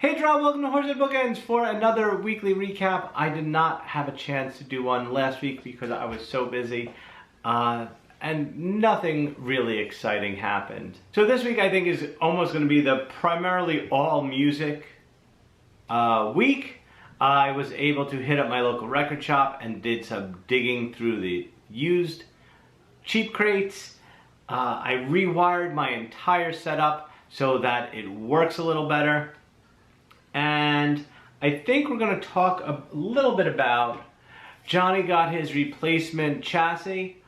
Hey John, welcome to Horsehead Bookends for another weekly recap. I did not have a chance to do one last week because I was so busy and nothing really exciting happened. So this week I think is almost going to be the primarily all music week. I was able to hit up my local record shop and did some digging through the used cheap crates. I rewired my entire setup so that it works a little better. And I think we're going to talk a little bit about Johnny got his replacement chassis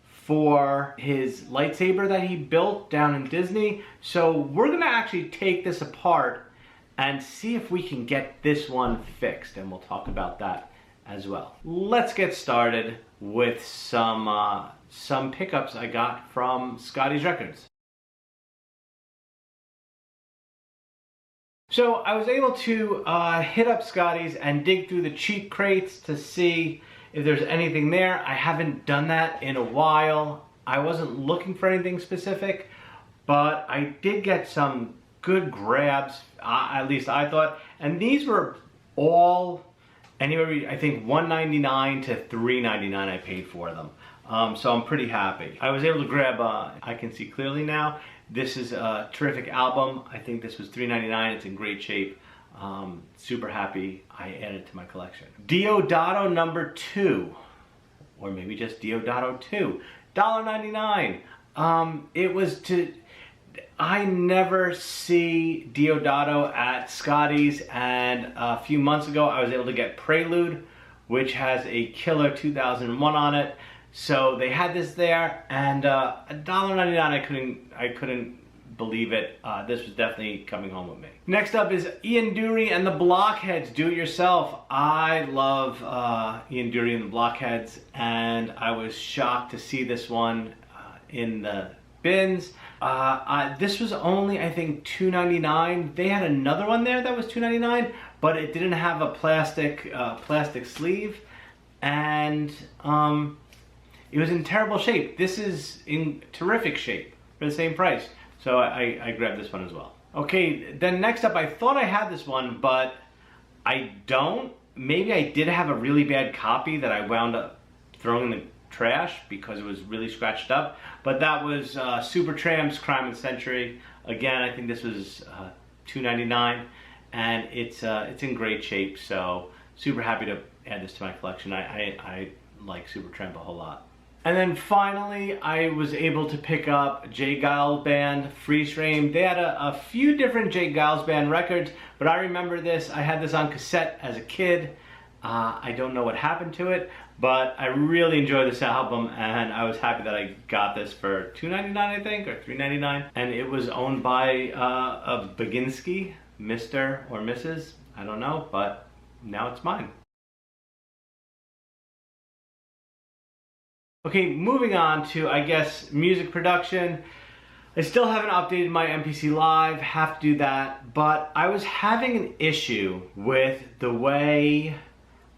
for his lightsaber that he built down in Disney. So we're going to actually take this apart and see if we can get this one fixed, and we'll talk about that as well. Let's get started with some pickups I got from Scotty's Records. So I was able to hit up Scotty's and dig through the cheap crates to see if there's anything there. I haven't done that in a while. I wasn't looking for anything specific, but I did get some good grabs, at least I thought. And these were all anywhere, I think $1.99 to $3.99 I paid for them. So I'm pretty happy. I was able to grab, I Can See Clearly Now. This is a terrific album. I think this was $3.99. It's in great shape. Super happy I added it to my collection. Deodato number 2, or maybe just Deodato 2, $1.99. It was I never see Deodato at Scotty's, and a few months ago I was able to get Prelude, which has a killer 2001 on it. So they had this there, and $1.99, I couldn't believe it. This was definitely coming home with me. Next up is Ian Dury and the Blockheads Do It Yourself. I love Ian Dury and the Blockheads, and I was shocked to see this one in the bins. This was only, I think, $2.99. They had another one there that was $2.99, but it didn't have a plastic sleeve, and it was in terrible shape. This is in terrific shape for the same price. So I grabbed this one as well. Okay, then next up, I thought I had this one, but I don't. Maybe I did have a really bad copy that I wound up throwing in the trash because it was really scratched up. But that was Supertramp's Crime and Century. Again, I think this was $2.99, and it's in great shape. So super happy to add this to my collection. I like Supertramp a whole lot. And then finally, I was able to pick up J. Geils Band Freeze Frame. They had a few different J. Geils Band records, but I remember this. I had this on cassette as a kid. I don't know what happened to it, but I really enjoyed this album, and I was happy that I got this for $2.99, I think, or $3.99. And it was owned by a Baginski, Mr. or Mrs., I don't know, but now it's mine. Okay, moving on to, I guess, music production. I still haven't updated my MPC Live, have to do that, but I was having an issue with the way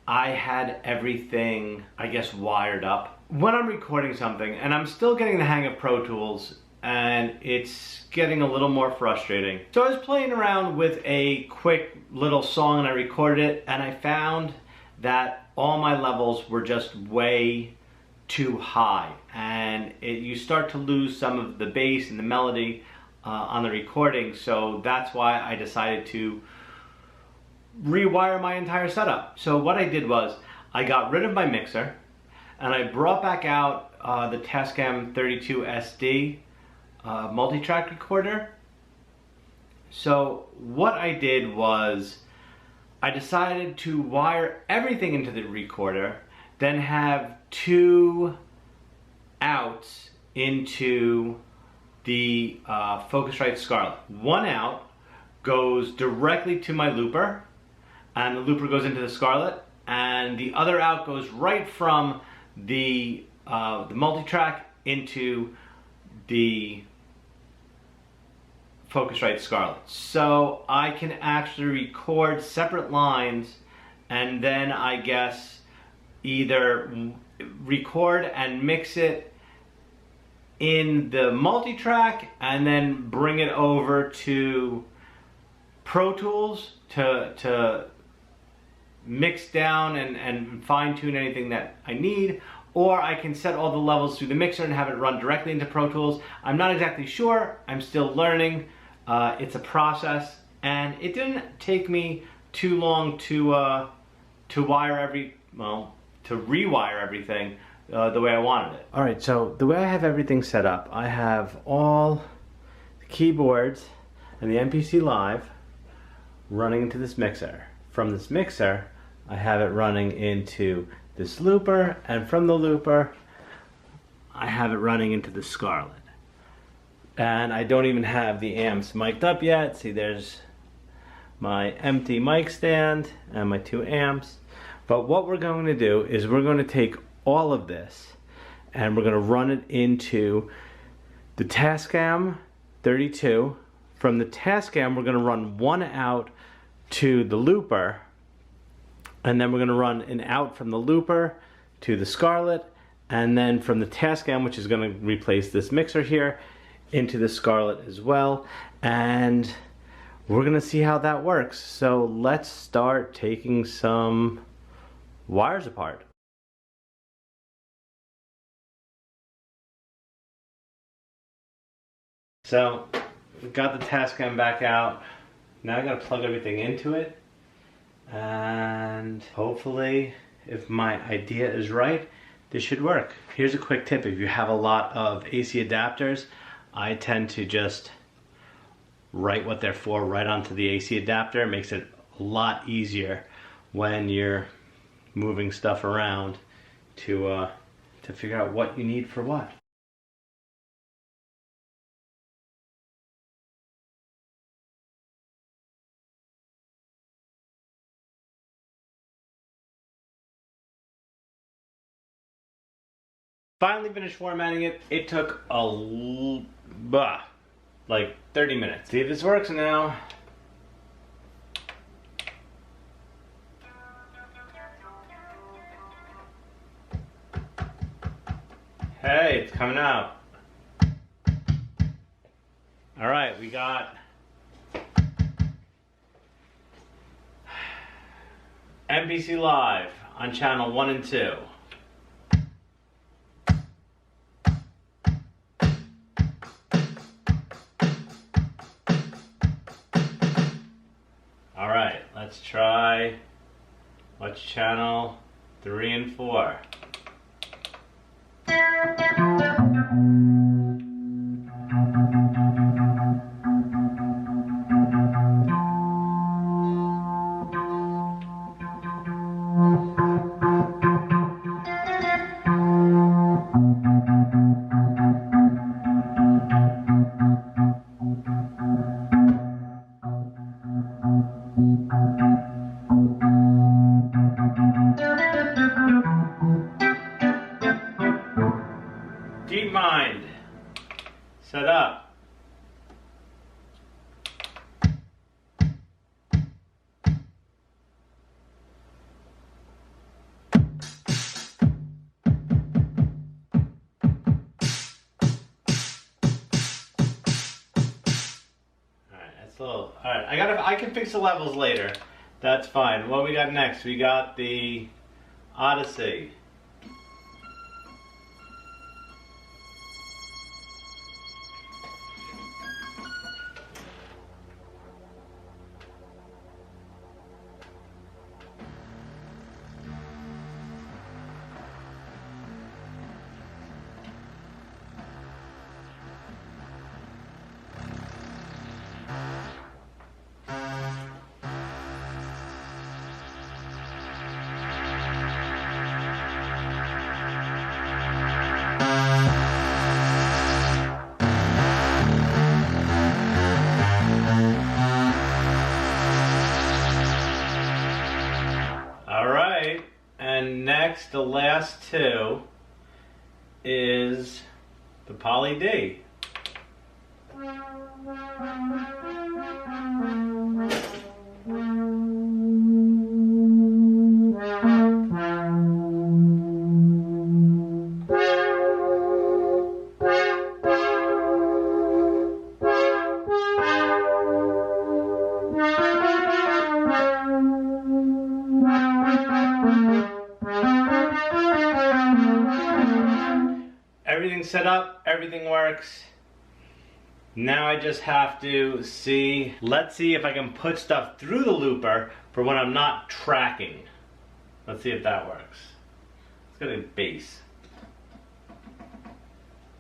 I had everything, I guess, wired up. When I'm recording something, and I'm still getting the hang of Pro Tools, and it's getting a little more frustrating. So I was playing around with a quick little song and I recorded it, and I found that all my levels were just way too high, and you start to lose some of the bass and the melody on the recording. So that's why I decided to rewire my entire setup. So what I did was I got rid of my mixer and I brought back out the Tascam 32SD multi-track recorder. So what I did was I decided to wire everything into the recorder, then have 2 outs into the Focusrite Scarlett. One out goes directly to my looper, and the looper goes into the Scarlett, and the other out goes right from the multi-track into the Focusrite Scarlett. So I can actually record separate lines, and then I guess either record and mix it in the multi-track and then bring it over to Pro Tools to mix down and fine tune anything that I need, or I can set all the levels through the mixer and have it run directly into Pro Tools. I'm not exactly sure. I'm still learning. It's a process, and it didn't take me too long to rewire everything the way I wanted it. All right, so the way I have everything set up, I have all the keyboards and the MPC Live running into this mixer. From this mixer, I have it running into this looper, and from the looper, I have it running into the Scarlett. And I don't even have the amps mic'd up yet. See, there's my empty mic stand and my 2 amps. But what we're going to do is we're going to take all of this and we're going to run it into the Tascam 32. From the Tascam, we're going to run one out to the looper, and then we're going to run an out from the looper to the Scarlett, and then from the Tascam, which is going to replace this mixer here, into the Scarlett as well. And we're going to see how that works. So let's start taking some wires apart. So we've got the Tascam back out. Now I got to plug everything into it, and hopefully, if my idea is right, this should work. Here's a quick tip: if you have a lot of AC adapters, I tend to just write what they're for right onto the AC adapter. It makes it a lot easier when you're moving stuff around to figure out what you need for what. Finally finished formatting it. It took like 30 minutes. See if this works now. Hey, it's coming out. All right, we got MPC Live on channel 1 and 2. All right, let's try, what's channel 3 and 4? DeepMind set up. Alright, I can fix the levels later. That's fine. What we got next? We got the Odyssey. Next, the last two is the Poly D. everything's set up, everything works. Now I just have to see, let's see if I can put stuff through the looper for when I'm not tracking. Let's see if that works. Let's go to base.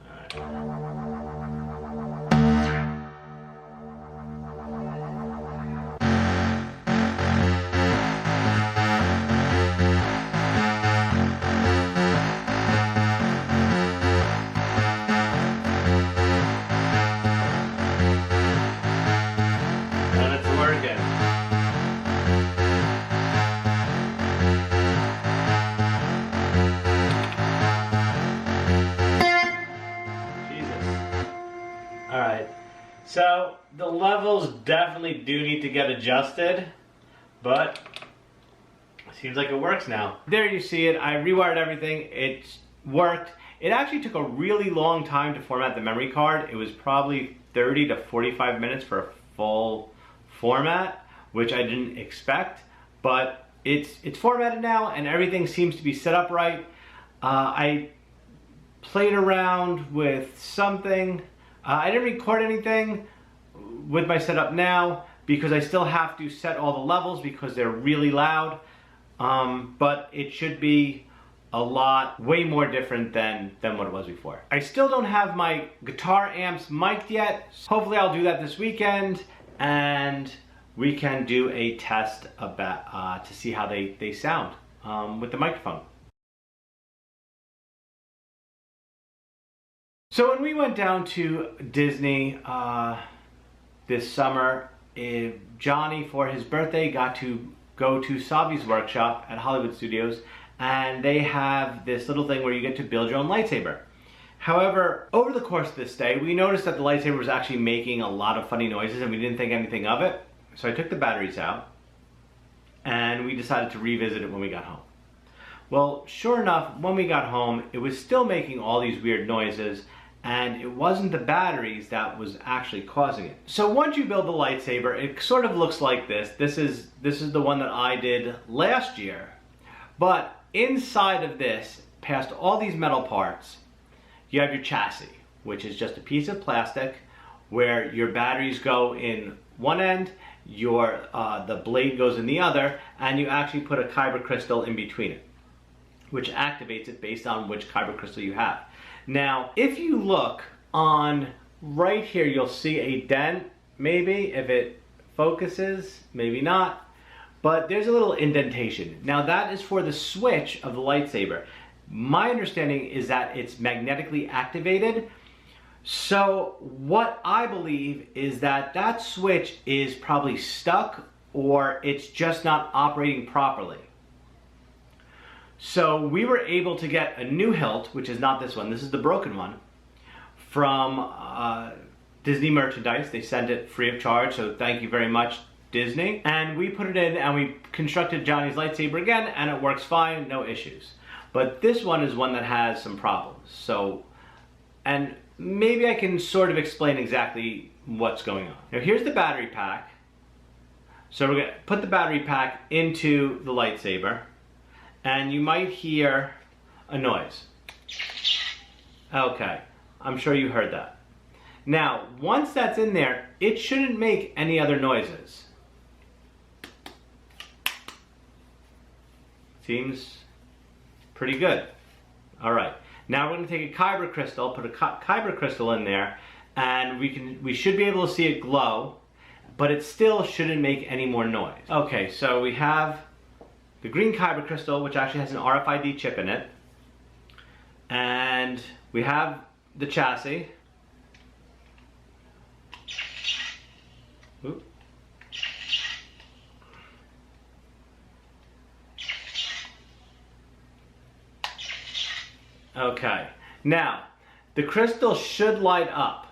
All right. Alright, so the levels definitely do need to get adjusted, but it seems like it works now. There you see it, I rewired everything, it worked. It actually took a really long time to format the memory card. It was probably 30 to 45 minutes for a full format, which I didn't expect, but it's formatted now and everything seems to be set up right. I played around with something. I didn't record anything with my setup now because I still have to set all the levels because they're really loud, but it should be a lot, way more different than what it was before. I still don't have my guitar amps mic'd yet. Hopefully I'll do that this weekend and we can do a test about, to see how they sound with the microphone. So when we went down to Disney this summer, Johnny, for his birthday, got to go to Savi's workshop at Hollywood Studios, and they have this little thing where you get to build your own lightsaber. However, over the course of this day, we noticed that the lightsaber was actually making a lot of funny noises and we didn't think anything of it. So I took the batteries out and we decided to revisit it when we got home. Well, sure enough, when we got home, it was still making all these weird noises, and it wasn't the batteries that was actually causing it. So once you build the lightsaber, it sort of looks like this. This is the one that I did last year. But inside of this, past all these metal parts, you have your chassis, which is just a piece of plastic where your batteries go in one end, the blade goes in the other, and you actually put a kyber crystal in between it, which activates it based on which kyber crystal you have. Now, if you look on right here, you'll see a dent, maybe, if it focuses, maybe not, but there's a little indentation. Now that is for the switch of the lightsaber. My understanding is that it's magnetically activated. So what I believe is that that switch is probably stuck or it's just not operating properly. So we were able to get a new hilt, which is not this one, this is the broken one, from Disney merchandise. They sent it free of charge, so thank you very much, Disney. And we put it in and we constructed Johnny's lightsaber again and it works fine, no issues. But this one is one that has some problems. So, and maybe I can sort of explain exactly what's going on. Now here's the battery pack. So we're gonna put the battery pack into the lightsaber. And you might hear a noise. Okay, I'm sure you heard that. Now, once that's in there, it shouldn't make any other noises. Seems pretty good. All right, now we're gonna take a kyber crystal, put a kyber crystal in there, and we should be able to see it glow, but it still shouldn't make any more noise. Okay, so we have the green kyber crystal, which actually has an RFID chip in it. And we have the chassis. Oop. Okay, now the crystal should light up,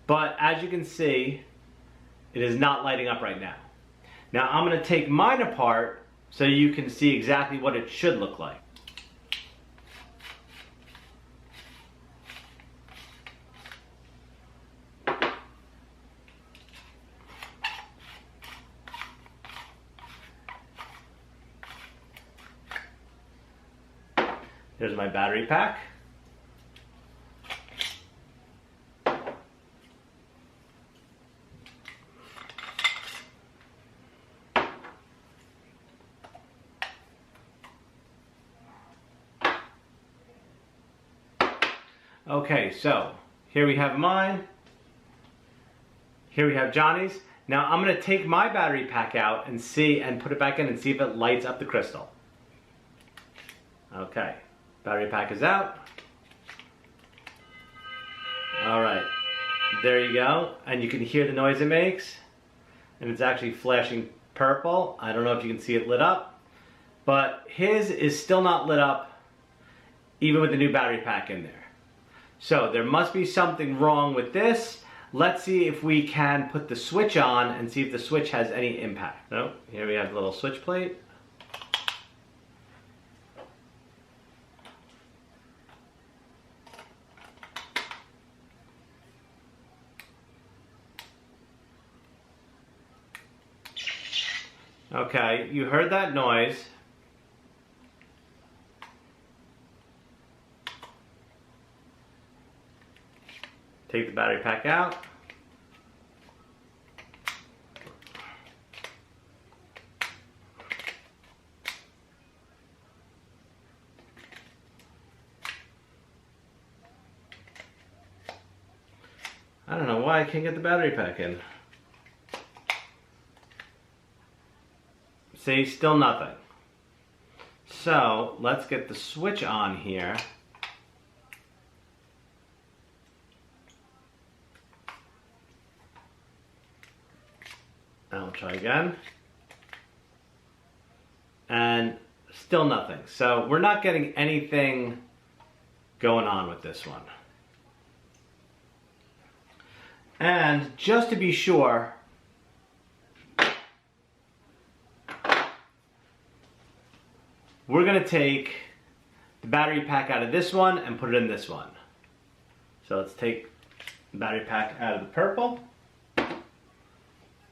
but as you can see, it is not lighting up right now. Now I'm going to take mine apart so you can see exactly what it should look like. There's my battery pack. Okay, so here we have mine. Here we have Johnny's. Now I'm going to take my battery pack out and see and put it back in and see if it lights up the crystal. Okay, battery pack is out. All right, there you go. And you can hear the noise it makes. And it's actually flashing purple. I don't know if you can see it lit up. But his is still not lit up, even with the new battery pack in there. So there must be something wrong with this. Let's see if we can put the switch on and see if the switch has any impact. No, here we have the little switch plate. Okay, you heard that noise. Take the battery pack out. I don't know why I can't get the battery pack in. See, still nothing. So let's get the switch on here. I'll try again. And still nothing. So we're not getting anything going on with this one. And just to be sure, we're going to take the battery pack out of this one and put it in this one. So let's take the battery pack out of the purple,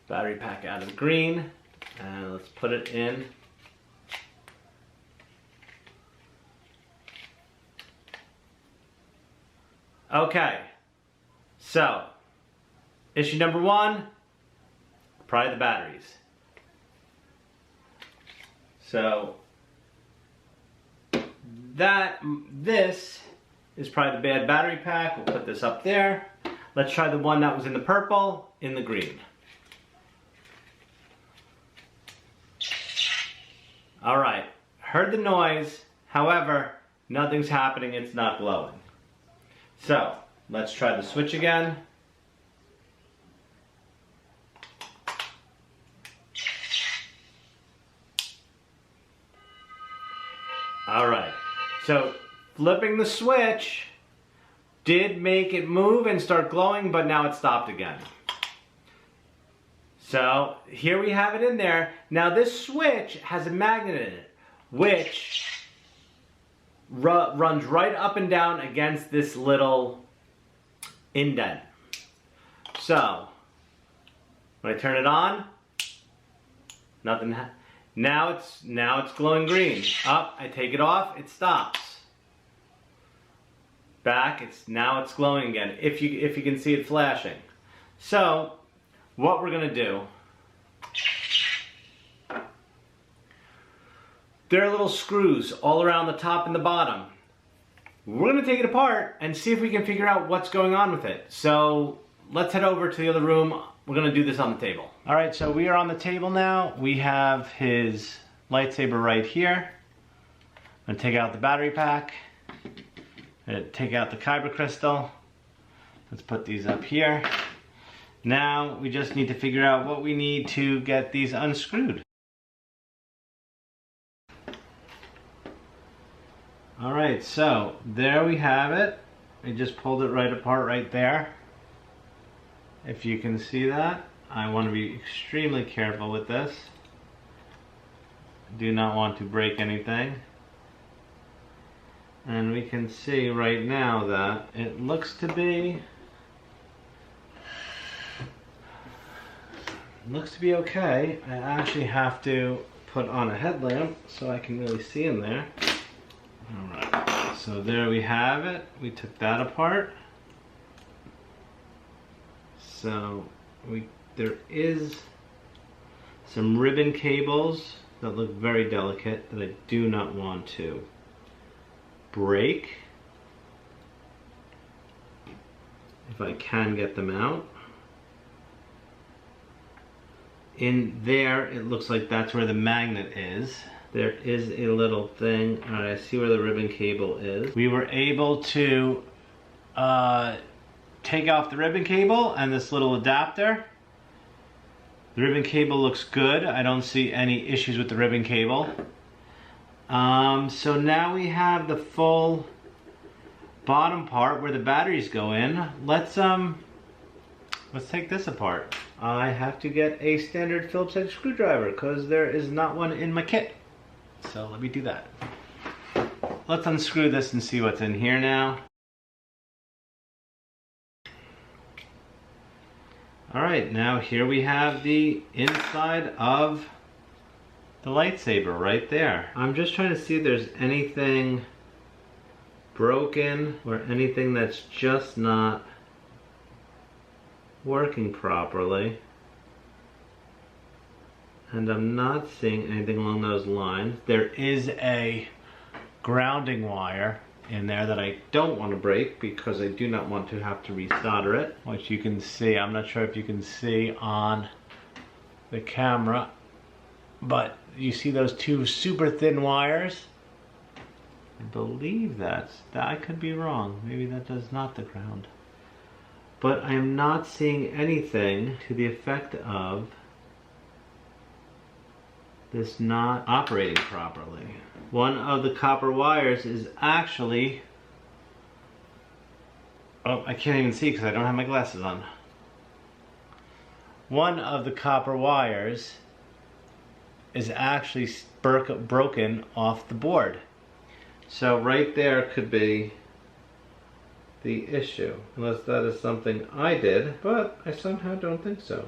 battery pack out of the green, and let's put it in. Okay, so issue number one, probably the batteries. So this is probably the bad battery pack. We'll put this up there. Let's try the one that was in the purple, in the green. All right, heard the noise. However, nothing's happening. It's not glowing. So let's try the switch again. All right, so flipping the switch did make it move and start glowing, but now it stopped again. So here we have it in there. Now this switch has a magnet in it, which runs right up and down against this little indent. So when I turn it on, nothing. Now it's glowing green. Up, I take it off, it stops. Back, now it's glowing again. If you can see it flashing. So what we're gonna do, there are little screws all around the top and the bottom. We're gonna take it apart and see if we can figure out what's going on with it. So let's head over to the other room. We're gonna do this on the table. All right, so we are on the table now. We have his lightsaber right here. I'm gonna take out the battery pack. Take out the kyber crystal. Let's put these up here. Now we just need to figure out what we need to get these unscrewed. All right, so there we have it. I just pulled it right apart right there. If you can see that, I want to be extremely careful with this. Do not want to break anything. And we can see right now that it looks to be okay. I actually have to put on a headlamp so I can really see in there. Alright, so there we have it. We took that apart. So there is some ribbon cables that look very delicate that I do not want to break. if I can get them out. In there, it looks like that's where the magnet is. There is a little thing. All right, I see where the ribbon cable is. We were able to take off the ribbon cable and this little adapter. The ribbon cable looks good. I don't see any issues with the ribbon cable. So now we have the full bottom part where the batteries go in. Let's take this apart. I have to get a standard Phillips head screwdriver because there is not one in my kit. So let me do that. Let's unscrew this and see what's in here now. Alright, now here we have the inside of the lightsaber right there. I'm just trying to see if there's anything broken or anything that's just not working properly. And I'm not seeing anything along those lines. There is a grounding wire in there that I don't want to break because I do not want to have to resolder it, which you can see. I'm not sure if you can see on the camera, but you see those two super thin wires? I believe I could be wrong. Maybe that is not the ground. But I am not seeing anything to the effect of this not operating properly. One of the copper wires is actually, oh, I can't even see because I don't have my glasses on. One of the copper wires is actually broken off the board. So right there could be the issue, unless that is something I did, but I somehow don't think so.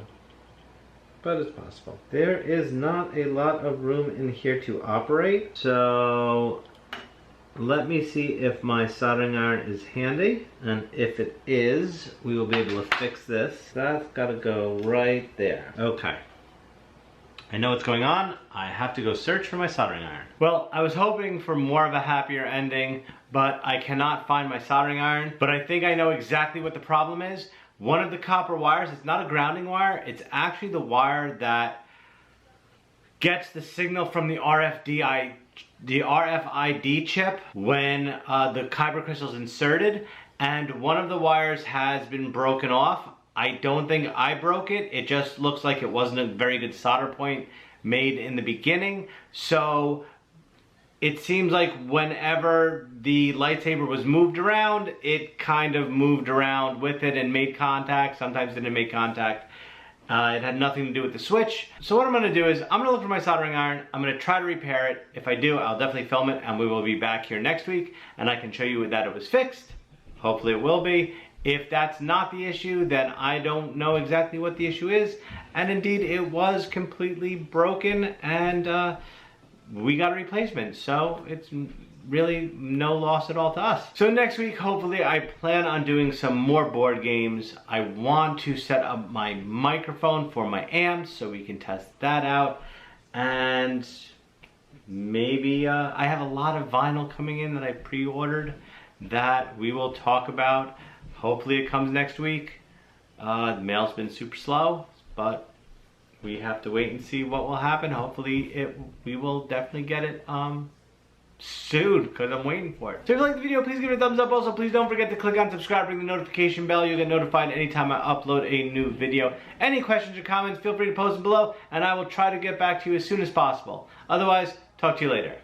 But it's possible. There is not a lot of room in here to operate, so let me see if my soldering iron is handy, and if it is, we will be able to fix this. That's got to go right there. Okay. I know what's going on. I have to go search for my soldering iron. Well, I was hoping for more of a happier ending, but I cannot find my soldering iron. But I think I know exactly what the problem is. One of the copper wires, it's not a grounding wire, it's actually the wire that gets the signal from the RFID chip when the kyber crystal is inserted, and one of the wires has been broken off. I don't think I broke it. It just looks like it wasn't a very good solder point made in the beginning. So it seems like whenever the lightsaber was moved around, it kind of moved around with it and made contact. Sometimes didn't make contact. It had nothing to do with the switch. So what I'm going to do is I'm going to look for my soldering iron. I'm going to try to repair it. If I do, I'll definitely film it, and we will be back here next week, and I can show you that it was fixed. Hopefully it will be. If that's not the issue, then I don't know exactly what the issue is. And indeed, it was completely broken, and we got a replacement. So it's really no loss at all to us. So next week, hopefully, I plan on doing some more board games. I want to set up my microphone for my amps so we can test that out. And maybe I have a lot of vinyl coming in that I pre-ordered that we will talk about. Hopefully it comes next week. The mail's been super slow, but we have to wait and see what will happen. Hopefully we will definitely get it soon, because I'm waiting for it. So if you like the video, please give it a thumbs up. Also, please don't forget to click on subscribe, ring the notification bell. You'll get notified anytime I upload a new video. Any questions or comments, feel free to post them below, and I will try to get back to you as soon as possible. Otherwise, talk to you later.